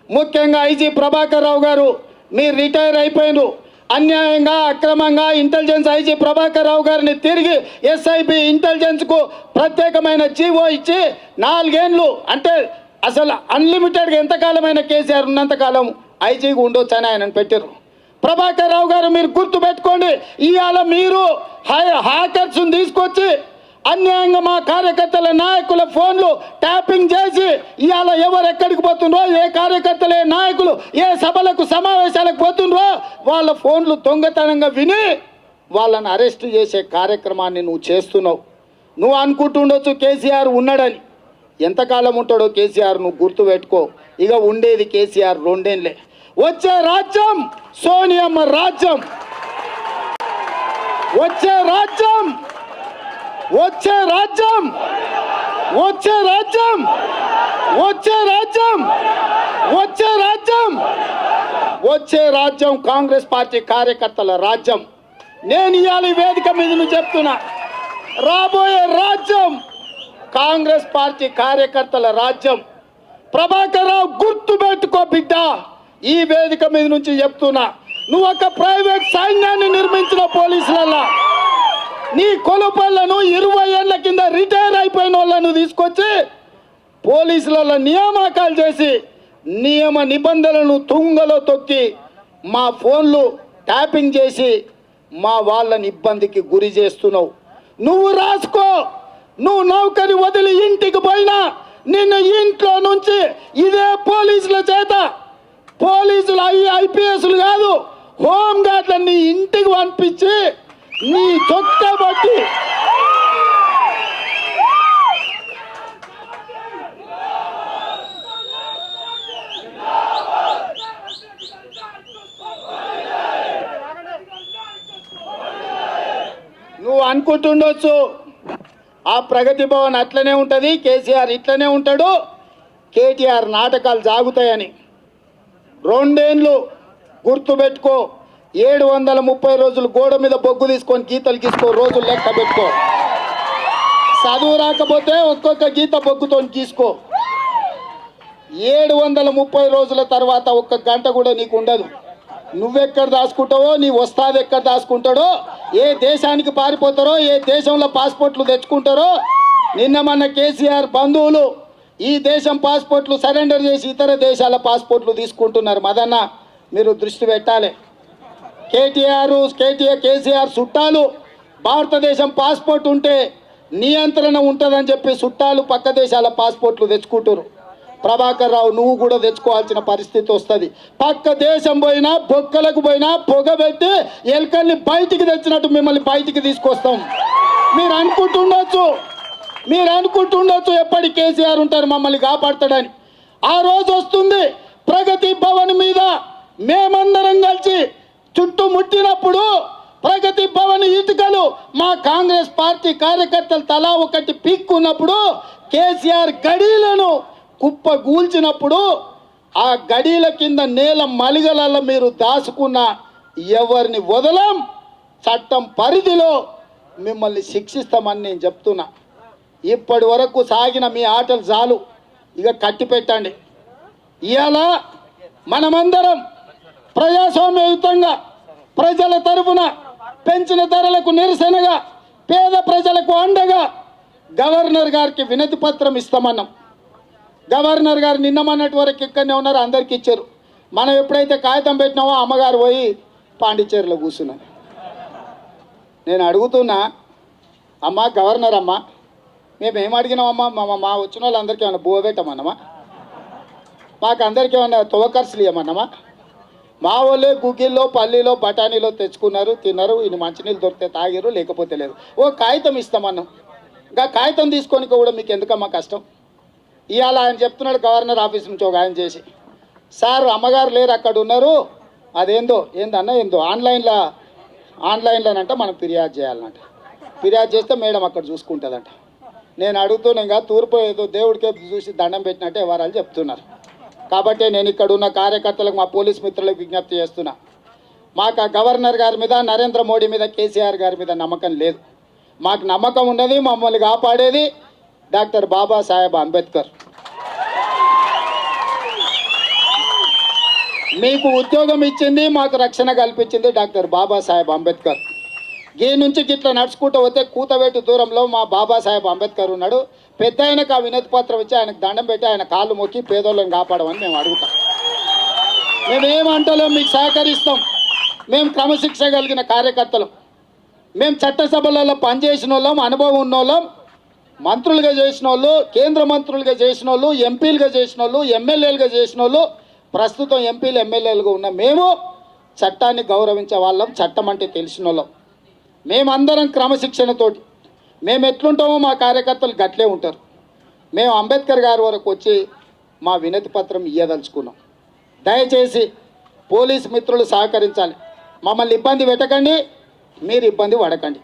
ముఖ్యంగా ఐజీ ప్రభాకర్ రావు గారు మీరు రిటైర్ అయిపోయినారు. అన్యాయంగా అక్రమంగా ఇంటెలిజెన్స్ ఐజీ ప్రభాకర్ రావు గారిని తిరిగి ఎస్ఐబి ఇంటెలిజెన్స్కు ప్రత్యేకమైన జీవో ఇచ్చి 4 ఏళ్ళు అంటే అసలు అన్లిమిటెడ్గా ఎంతకాలమైన కేసీఆర్ ఉన్నంతకాలం ఐజీగా ఉండొచ్చు అని ఆయనను పెట్టారు. ప్రభాకర్ రావు గారు మీరు గుర్తుపెట్టుకోండి, ఇవాళ మీరు హ్యాకర్స్ని తీసుకొచ్చి అన్యాయంగా మా కార్యకర్తల నాయకుల ఫోన్లు ట్యాపింగ్ చేసి ఇవాళ ఎవరు ఎక్కడికి పోతుండ్రో, ఏ కార్యకర్తలు ఏ నాయకులు ఏ సభలకు సమావేశాలకు పోతుండ్రో వాళ్ళ ఫోన్లు దొంగతనంగా విని వాళ్ళని అరెస్ట్ చేసే కార్యక్రమాన్ని నువ్వు చేస్తున్నావు. నువ్వు అనుకుంటుండొచ్చు కేసీఆర్ ఉన్నాడని. ఎంతకాలం ఉంటాడో కేసీఆర్ నువ్వు గుర్తుపెట్టుకో. ఇక ఉండేది కేసీఆర్ 2 ఏళ్ళే. వచ్చే రాజ్యం సోనియమ్మ రాజ్యం, వచ్చే రాజ్యం వచ్చే రాజ్యం వచ్చే రాజ్యం వచ్చే రాజ్యం వచ్చే రాజ్యం వచ్చే రాజ్యం కాంగ్రెస్ పార్టీ కార్యకర్తల రాజ్యం. నేను ఇవాళ వేదిక మీద నుంచి చెప్తున్నా, రాబోయే రాజ్యం కాంగ్రెస్ పార్టీ కార్యకర్తల రాజ్యం. ప్రభాకర్ రావు గుర్తుపెట్టుకో బిడ్డ, ఈ వేదిక మీద నుంచి చెప్తున్నా, నువ్వు ఒక ప్రైవేట్ సైన్యాన్ని నిర్మించిన పోలీసులలా నీ కొలుపళ్లను 20 ఏళ్ల కింద రిటైర్ అయిపోయిన వాళ్ళను తీసుకొచ్చి పోలీసులలో నియామకాలు చేసి నియమ నిబంధనలను తుంగలో తొక్కి మా ఫోన్లు ట్యాపింగ్ చేసి మా వాళ్ళని ఇబ్బందికి గురి చేస్తున్నావు. నువ్వు రాసుకో, నువ్వు నౌకరి వదిలి ఇంటికి పోయినా నిన్ను ఇంట్లో నుంచి ఇదే పోలీసుల చేత, పోలీసులు ఐపీఎస్లు కాదు హోమ్ గార్డ్లను నీ ఇంటికి పంపించి నీ చొక్కా బట్టి నువ్వు అనుకుంటుండొచ్చు ఆ ప్రగతి భవన్ అట్లనే ఉంటుంది, కేసీఆర్ ఇట్లనే ఉంటాడు, కేటీఆర్ నాటకాలు సాగుతాయని. 2 ఏళ్ళు గుర్తుపెట్టుకో. 730 రోజులు గోడ మీద బొగ్గు తీసుకొని గీతలు గీసుకో, రోజులు లెక్క పెట్టుకో. చదువు రాకపోతే ఒక్కొక్క గీత బొగ్గుతో గీసుకో. 730 రోజుల తర్వాత 1 గంట కూడా నీకు ఉండదు. నువ్వెక్కడ దాచుకుంటావో, నీ వస్తాది ఎక్కడ దాచుకుంటాడో, ఏ దేశానికి పారిపోతారో, ఏ దేశంలో పాస్పోర్ట్లు తెచ్చుకుంటారో. నిన్న మన కేసీఆర్ బంధువులు ఈ దేశం పాస్పోర్ట్లు సరెండర్ చేసి ఇతర దేశాల పాస్పోర్ట్లు తీసుకుంటున్నారు. మదన్న మీరు దృష్టి పెట్టాలి. కేసీఆర్ చుట్టాలు భారతదేశం పాస్పోర్ట్ ఉంటే నియంత్రణ ఉంటుందని చెప్పి చుట్టాలు పక్క దేశాల పాస్పోర్ట్లు తెచ్చుకుంటారు. ప్రభాకర్ రావు నువ్వు కూడా తెచ్చుకోవాల్సిన పరిస్థితి వస్తుంది. పక్క దేశం పోయినా బొక్కలకు పోయినా పొగబెట్టి ఎలుకల్ని బయటికి తెచ్చినట్టు మిమ్మల్ని బయటికి తీసుకొస్తాం. మీరు అనుకుంటుండొచ్చు ఎప్పటి కేసీఆర్ ఉంటారు మమ్మల్ని కాపాడతాడని. ఆ రోజు వస్తుంది ప్రగతి భవన్ మీద మేమందరం కలిసి చుట్టుముట్టినప్పుడు ప్రగతి భవన్ ఇటుకలు మా కాంగ్రెస్ పార్టీ కార్యకర్తలు తలా ఒకటి పీక్కున్నప్పుడు కేసీఆర్ గడీలను కుప్ప గూల్చినప్పుడు ఆ గడీల కింద నేల మలిగలలో మీరు దాచుకున్న ఎవరిని వదలం, చట్టం పరిధిలో మిమ్మల్ని శిక్షిస్తామని నేను చెప్తున్నా. ఇప్పటి వరకు సాగిన మీ ఆటలు చాలు, ఇక కట్టి పెట్టండి. ఇవాళ మనమందరం ప్రజాస్వామ్యయుతంగా ప్రజల తరఫున పెంచిన ధరలకు నిరసనగా పేద ప్రజలకు అండగా గవర్నర్ గారికి వినతి పత్రం ఇస్తామన్నాం. గవర్నర్ గారు నిన్నమన్నటి వరకు ఇక్కడనే ఉన్నారు, అందరికి ఇచ్చారు. మనం ఎప్పుడైతే కాగితం పెట్టినామో అమ్మగారు పోయి పాండిచేరిలో కూర్చున్నారు. నేను అడుగుతున్నా, అమ్మ గవర్నర్ అమ్మ, మేము ఏం అడిగినామమ్మా? మా వచ్చిన వాళ్ళందరికీ ఏమన్నా బువ్వ పెట్టమన్నామా? మాకు అందరికీ ఏమన్నా తువకర్సులు ఇవ్వమన్నామా? మా వాళ్ళే గుగ్గిల్లో పల్లీలో బఠానీలో తెచ్చుకున్నారు, తిన్నారు, ఇన్ని మంచినీళ్ళు దొరికితే తాగిరు, లేకపోతే లేదు. ఓ కాగితం ఇస్తామన్నాం. ఇంకా కాగితం తీసుకొని కూడా మీకు ఎందుకమ్మా కష్టం? ఇవాళ ఆయన చెప్తున్నాడు గవర్నర్ ఆఫీస్ నుంచి ఒక ఆయన చేసి, సార్ అమ్మగారు లేరు అక్కడ ఉన్నారు, ఏందో ఆన్లైన్లోనంట మనం ఫిర్యాదు చేయాలన్నట. ఫిర్యాదు చేస్తే మేడం అక్కడ చూసుకుంటుందంట. నేను అడుగుతున్నా, తూర్పు ఏదో దేవుడికే చూసి దండం పెట్టినట్టే వివరాలు చెప్తున్నారు. కాబట్టి నేను ఇక్కడ ఉన్న కార్యకర్తలకు, మా పోలీస్ మిత్రులకు విజ్ఞప్తి చేస్తున్నా, మాకు ఆ గవర్నర్ గారి మీద, నరేంద్ర మోడీ మీద, కేసీఆర్ గారి మీద నమ్మకం లేదు. మాకు నమ్మకం ఉన్నది, మమ్మల్ని కాపాడేది డాక్టర్ బాబాసాహెబ్ అంబేద్కర్. మీకు ఉద్యోగం ఇచ్చింది, మాకు రక్షణ కల్పించింది డాక్టర్ బాబాసాహెబ్ అంబేద్కర్. ఈ నుంచి గిట్లా నడుచుకుంటూ పోతే కూతవేటు దూరంలో మా బాబాసాహెబ్ అంబేద్కర్ ఉన్నాడు. పెద్ద ఆయనకు ఆ వినతి పత్రం ఇచ్చి ఆయనకు దండం పెట్టి ఆయన కాళ్ళు మొక్కి పేదోళ్ళని కాపాడమని మేము అడుగుతాం. మేమేమంటలో మీకు సహకరిస్తాం. మేము క్రమశిక్షణ కలిగిన కార్యకర్తలం. మేము చట్టసభలలో పనిచేసిన వాళ్ళం, అనుభవం ఉన్న వాళ్ళం, మంత్రులుగా చేసిన వాళ్ళు, కేంద్ర మంత్రులుగా చేసిన వాళ్ళు, ఎంపీలుగా చేసిన వాళ్ళు, ఎమ్మెల్యేలుగా చేసిన వాళ్ళు, ప్రస్తుతం ఎంపీలు ఎమ్మెల్యేలుగా ఉన్న మేము చట్టాన్ని గౌరవించే వాళ్ళం, చట్టం అంటే తెలిసిన వాళ్ళం. మేమందరం క్రమశిక్షణతోటి మేము ఎట్లుంటామో మా కార్యకర్తలు గట్లే ఉంటారు. మేము అంబేద్కర్ గారి వరకు వచ్చి మా వినతి పత్రం ఇయ్యదలుచుకున్నాం. దయచేసి పోలీస్ మిత్రులు సహకరించాలి. మమ్మల్ని ఇబ్బంది పెట్టకండి, మీరు ఇబ్బంది పడకండి.